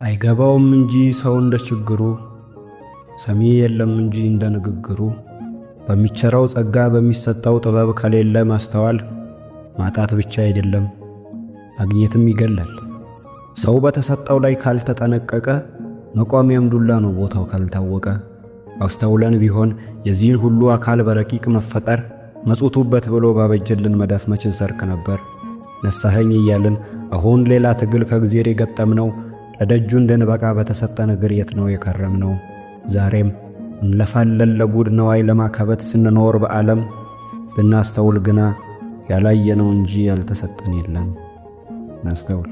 አይገባውም እንጂ ሰው እንደ ችግሩ፣ ሰሚ የለም እንጂ እንደ ንግግሩ። በሚቸረው ጸጋ በሚሰጠው ጥበብ ከሌለ ማስተዋል ማጣት ብቻ አይደለም ማግኘትም ይገላል። ሰው በተሰጠው ላይ ካልተጠነቀቀ መቋሚያም ዱላ ነው ቦታው ካልታወቀ። አስተውለን ቢሆን የዚህን ሁሉ አካል በረቂቅ መፈጠር መጽውቱበት ብሎ ባበጀልን መዳፍ መች እንሰርቅ ነበር። ነሳኸኝ እያልን አሁን ሌላ ትግል ከእግዚአብሔር የገጠምነው ለደጁ እንድንበቃ በተሰጠን እግር የት ነው የከረምነው? ዛሬም እንለፋለን ለጉድ ነዋይ ለማካበት ስንኖር በዓለም ብናስተውል ግና ያላየነው እንጂ ያልተሰጠን የለም። እናስተውል።